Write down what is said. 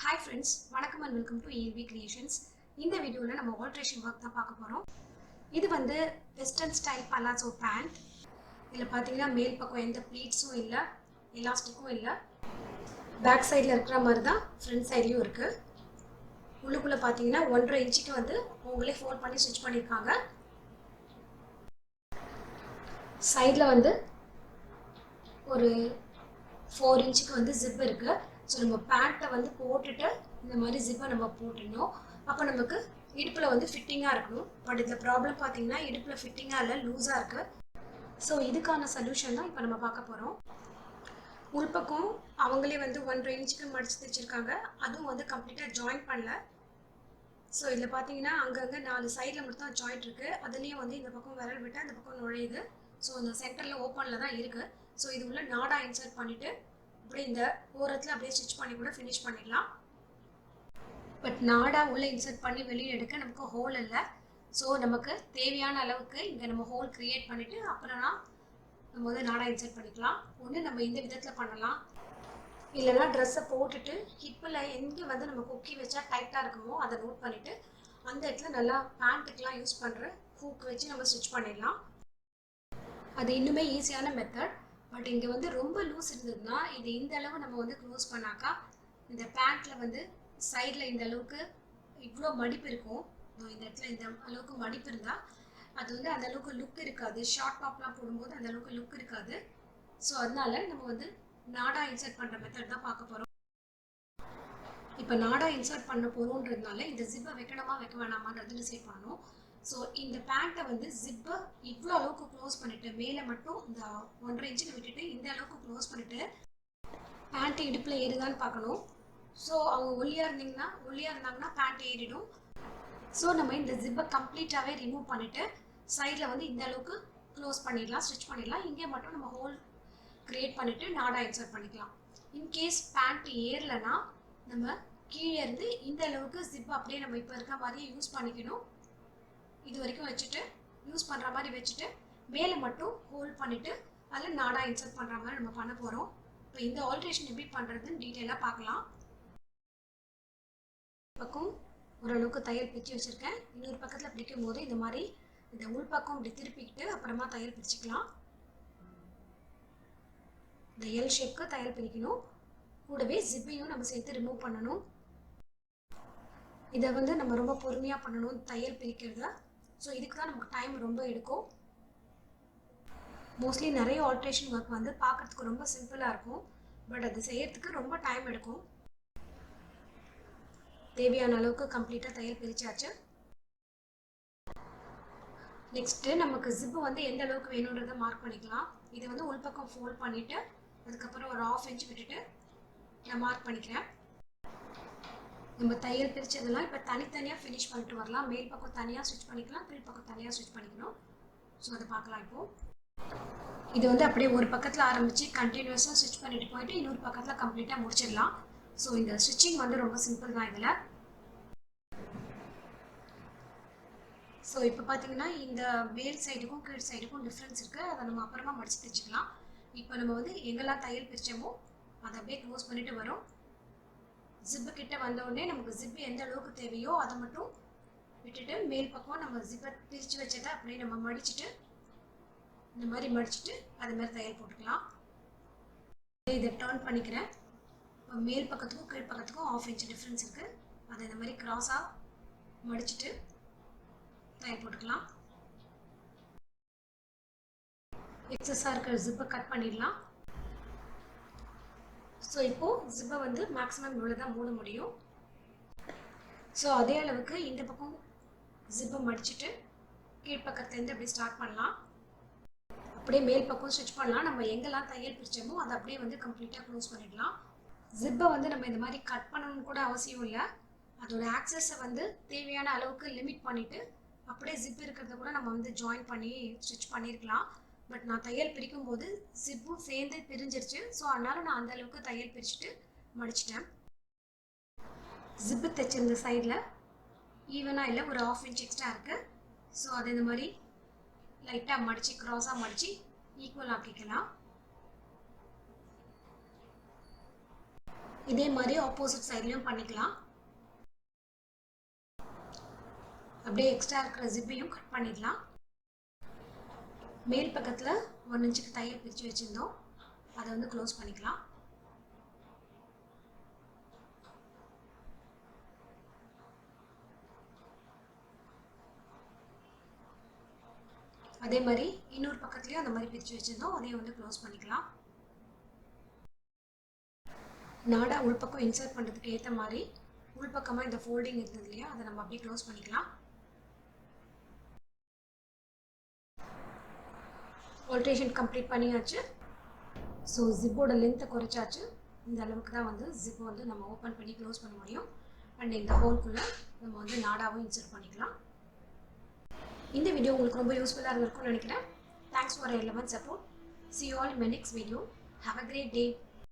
Hi friends, வணக்கம் and welcome to ELB Creations. இந்த வீடியோவில் நம்ம ஆல்ட்ரேஷன் ஒர்க் தான் பார்க்க போகிறோம். இது வந்து வெஸ்டர்ன் ஸ்டைல் பலாசோ பேண்ட். இதில் பார்த்தீங்கன்னா மேல் பக்கம் எந்த ப்ளீட்ஸும் இல்லை, எலாஸ்டிக்கும் இல்லை. பேக் சைடில் இருக்கிற மாதிரி தான் ஃப்ரண்ட் சைட்லேயும் இருக்குது. உள்ளுக்குள்ளே பார்த்தீங்கன்னா 1.5 இன்ச்சுக்கு வந்து அவங்களே ஃபோல்ட் பண்ணி ஸ்டிச் பண்ணியிருக்காங்க. சைடில் வந்து ஒரு 4 இன்ச்சுக்கு வந்து ஜிப் இருக்குது. ஸோ நம்ம பேண்ட்டை வந்து போட்டுட்டு இந்த மாதிரி ஜிப்பை நம்ம போட்டுடணும். அப்போ நமக்கு இடுப்பில் வந்து ஃபிட்டிங்காக இருக்கணும். பட் இதில் ப்ராப்ளம் பார்த்தீங்கன்னா இடுப்பில் ஃபிட்டிங்காக இல்லை, லூஸாக இருக்குது. ஸோ இதுக்கான சொல்யூஷன் தான் இப்போ நம்ம பார்க்க போகிறோம். உள்பக்கம் அவங்களே வந்து 1.5 இன்ச்சுக்கு மடித்து தைச்சிருக்காங்க. அதுவும் வந்து கம்ப்ளீட்டாக ஜாயின் பண்ணல. ஸோ இதில் பார்த்தீங்கன்னா அங்கங்கே 4 சைடில் மட்டும் தான் ஜாயிண்ட் இருக்குது. அதுலேயும் வந்து இந்த பக்கம் விரல் விட்டு அந்த பக்கம் நுழையுது. ஸோ இந்த சென்டரில் ஓப்பனில் தான் இருக்குது. ஸோ இது உள்ள நாடா இன்சர்ட் பண்ணிவிட்டு அப்படியே இந்த ஓரத்தில் அப்படியே ஸ்டிச் பண்ணி கூட ஃபினிஷ் பண்ணிடலாம். பட் நாடா உள்ளே இன்சர்ட் பண்ணி வெளியே எடுக்க நமக்கு ஹோல் இல்லை. ஸோ நமக்கு தேவையான அளவுக்கு இங்கே நம்ம ஹோல் க்ரியேட் பண்ணிவிட்டு அப்புறம்னா நம்ம வந்து நாடா இன்சர்ட் பண்ணிக்கலாம். ஒன்று நம்ம இந்த விதத்தில் பண்ணலாம், இல்லைனா ட்ரெஸ்ஸை போட்டுட்டு ஹிப்பில் எங்கே வந்து நம்ம கொக்கி வச்சா டைட்டாக இருக்குமோ அதை நோட் பண்ணிவிட்டு அந்த இடத்துல நல்லா பேண்ட்டுக்கெலாம் யூஸ் பண்ணுற ஹூக் வச்சு நம்ம ஸ்டிச் பண்ணிடலாம். அது இன்னுமே ஈஸியான மெத்தட். பட் இங்கே வந்து ரொம்ப லூஸ் இருந்ததுன்னா இது இந்த அளவு நம்ம வந்து க்ளோஸ் பண்ணாக்கா இந்த பேண்ட்டில் வந்து சைடில் இந்த அளவுக்கு இவ்வளோ மடிப்பு இருக்கும். இந்த இடத்துல இந்த அளவுக்கு மடிப்பு இருந்தால் அது வந்து அந்த அளவுக்கு லுக் இருக்காது. ஷார்ட் டாப்லாம் போடும்போது அந்த அளவுக்கு லுக் இருக்காது. ஸோ அதனால நம்ம வந்து நாடா இன்சர்ட் பண்ணுற மெத்தட் தான் பார்க்க போகிறோம். இப்போ நாடா இன்சர்ட் பண்ண போகிறோன்றதுனால இந்த ஜிப்பை வைக்கணுமா வைக்க வேணாமான்றது டிசைட் பண்ணணும். ஸோ இந்த பேண்ட்டை வந்து ஜிப்பை இவ்வளோ அளவுக்கு க்ளோஸ் பண்ணிவிட்டு மேலே மட்டும் இந்த 1.5 இன்ச்சுக்கு விட்டுட்டு இந்த அளவுக்கு க்ளோஸ் பண்ணிவிட்டு பேண்ட்டு இடுப்பில் ஏறுதான்னு பார்க்கணும். ஸோ அவங்க ஒல்லியாக இருந்தாங்கன்னா பேண்ட் ஏறிடும். ஸோ நம்ம இந்த ஜிப்பை கம்ப்ளீட்டாகவே ரிமூவ் பண்ணிவிட்டு சைடில் வந்து இந்த அளவுக்கு க்ளோஸ் பண்ணிடலாம், ஸ்டிச் பண்ணிடலாம். இங்கே மட்டும் நம்ம ஹோல் க்ரியேட் பண்ணிவிட்டு நாடா இன்சர்ட் பண்ணிக்கலாம். இன்கேஸ் பேண்ட் ஏறலைன்னா நம்ம கீழே இருந்து இந்த அளவுக்கு ஜிப்பை அப்படியே நம்ம இப்போ இருக்க மாதிரியே யூஸ் பண்ணிக்கணும். இது வரைக்கும் வச்சுட்டு யூஸ் பண்ணுற மாதிரி வச்சுட்டு மேலே மட்டும் ஹோல்ட் பண்ணிவிட்டு அதில் நாடா இன்சர்ட் பண்ணுற மாதிரி நம்ம பண்ண போகிறோம். இப்போ இந்த ஆல்ட்ரேஷன் எப்படி பண்ணுறதுன்னு டீட்டெயிலாக பார்க்கலாம். பக்கம் ஓரளவுக்கு தையல் பிரித்து வச்சுருக்கேன். இன்னொரு பக்கத்தில் பிடிக்கும் போது இந்த மாதிரி இந்த உள்பக்கம் இப்படி திருப்பிக்கிட்டு அப்புறமா தையல் பிரிச்சுக்கலாம். இந்த எல் ஷேப்க்கு தையல் பிரிக்கணும். கூடவே ஜிப்பையும் நம்ம சேர்த்து ரிமூவ் பண்ணணும். இதை வந்து நம்ம ரொம்ப பொறுமையாக பண்ணணும் தையல் பிரிக்கிறத. ஸோ இதுக்கு தான் நமக்கு டைம் ரொம்ப எடுக்கும். மோஸ்ட்லி நிறைய ஆல்ட்ரேஷன் ஒர்க் வந்து பார்க்குறதுக்கு ரொம்ப சிம்பிளாக இருக்கும். பட் அது செய்யறதுக்கு ரொம்ப டைம் எடுக்கும். தேவையான அளவுக்கு கம்ப்ளீட்டாக தையல் பிரிச்சாச்சு. நெக்ஸ்ட்டு நமக்கு ஜிப்பு வந்து எந்த அளவுக்கு வேணுன்றதை மார்க் பண்ணிக்கலாம். இதை வந்து உள்பக்கம் ஃபோல்ட் பண்ணிவிட்டு அதுக்கப்புறம் ஒரு 1/2 இன்ச் விட்டுட்டு நான் மார்க் பண்ணிக்கிறேன். நம்ம தையல் பிரித்ததெல்லாம் இப்போ தனித்தனியாக ஃபினிஷ் பண்ணிட்டு வரலாம். மேல் பக்கம் தனியாக ஸ்டிச் பண்ணிக்கலாம், கீழ் பக்கம் தனியாக ஸ்டிச் பண்ணிக்கணும். ஸோ அதை பார்க்கலாம். இப்போது இது வந்து அப்படியே ஒரு பக்கத்தில் ஆரம்பித்து கண்டினியூஸாக ஸ்டிச் பண்ணிட்டு போயிட்டு இன்னொரு பக்கத்தில் கம்ப்ளீட்டாக முடிச்சிடலாம். ஸோ இந்த ஸ்டிச்சிங் வந்து ரொம்ப சிம்பிள் தான் இதில். ஸோ இப்போ பார்த்தீங்கன்னா இந்த மேல் சைடுக்கும் கீழ் சைடுக்கும் டிஃப்ரென்ஸ் இருக்குது. அதை நம்ம அப்புறமா மடித்து தைச்சிக்கலாம். இப்போ நம்ம வந்து எங்கெல்லாம் தையல் பிரித்தோமோ அதை அப்படியே க்ளோஸ் பண்ணிட்டு வரோம். ஜிப்பு கிட்ட வந்தோடனே நமக்கு ஜிப்பு எந்த அளவுக்கு தேவையோ அதை மட்டும் விட்டுட்டு மேல் பக்கம் நம்ம ஜிப்பை பிரித்து வச்சதை அப்படியே நம்ம மடிச்சுட்டு இந்த மாதிரி மடிச்சுட்டு அது மாதிரி தையல் போட்டுக்கலாம். இதை டர்ன் பண்ணிக்கிறேன். மேல் பக்கத்துக்கும் கீழ் பக்கத்துக்கும் 1/2 இன்ச் டிஃப்ரென்ஸ் இருக்குது. அதை இந்த மாதிரி கிராஸாக மடிச்சுட்டு தையல் போட்டுக்கலாம். எக்ஸஸாக இருக்கிற ஜிப்பை கட் பண்ணிடலாம். ஸோ இப்போது ஜிப்பை வந்து மேக்ஸிமம் இவ்வளோ தான் மூட முடியும். ஸோ அதே அளவுக்கு இந்த பக்கம் ஜிப்பை மடிச்சுட்டு கீழ்ப்பக்கத்துலேருந்து அப்படியே ஸ்டார்ட் பண்ணலாம். அப்படியே மேல் பக்கம் ஸ்டிச் பண்ணலாம். நம்ம எங்கெல்லாம் தையல் பிரித்தோமோ அதை அப்படியே வந்து கம்ப்ளீட்டாக க்ளோஸ் பண்ணிடலாம். ஜிப்பை வந்து நம்ம இந்த மாதிரி கட் பண்ணணும்னு கூட அவசியம் இல்லை. அதோட ஆக்சஸை வந்து தேவையான அளவுக்கு லிமிட் பண்ணிவிட்டு அப்படியே ஜிப் இருக்கிறத கூட நம்ம வந்து ஜாயின் பண்ணி ஸ்டிச் பண்ணியிருக்கலாம். பட் நான் தையல் பிரிக்கும் போது ஜிப்பும் சேர்ந்து பிரிஞ்சிருச்சு. ஸோ அதனால் நான் அந்த அளவுக்கு தையல் பிரிச்சுட்டு மடிச்சிட்டேன். ஜிப்பு தைச்சிருந்த சைடில் ஈவனாக இல்லை, ஒரு 1/2 இன்ச் எக்ஸ்ட்ரா இருக்குது. ஸோ அது இந்த மாதிரி லைட்டாக மடித்து க்ராஸாக மடித்து ஈக்குவல் ஆக்கிக்கலாம். இதே மாதிரி ஆப்போசிட் சைட்லேயும் பண்ணிக்கலாம். அப்படியே எக்ஸ்ட்ரா இருக்கிற ஜிப்பையும் கட் பண்ணிடலாம். மேல் பக்கத்தில் 1 இன்ச்சுக்கு தையல் பிரித்து வச்சுருந்தோம், அதை வந்து க்ளோஸ் பண்ணிக்கலாம். அதே மாதிரி இன்னொரு பக்கத்துலேயும் அந்த மாதிரி பிரித்து வச்சுருந்தோம், அதையும் வந்து க்ளோஸ் பண்ணிக்கலாம். நாடா உள்பக்கம் இன்சர்ட் பண்ணுறதுக்கு ஏற்ற மாதிரி உள்பக்கமாக இந்த ஃபோல்டிங் இருந்தது இல்லையா, அதை நம்ம அப்படியே க்ளோஸ் பண்ணிக்கலாம். ஆல்ட்ரேஷன் கம்ப்ளீட் பண்ணியாச்சு. ஸோ ஜிப்போட லென்த்தை குறைச்சாச்சு. இந்த அளவுக்கு தான் வந்து ஜிப் வந்து நம்ம ஓப்பன் பண்ணி க்ளோஸ் பண்ண முடியும். அண்ட் இந்த ஹோல்குள்ளே நம்ம வந்து நாடாவும் இன்சர்ட் பண்ணிக்கலாம். இந்த வீடியோ உங்களுக்கு ரொம்ப யூஸ்ஃபுல்லாக இருந்திருக்கும்னு நினைக்கிறேன். Thanks for your love and support. See you all in my next video. Have a great day.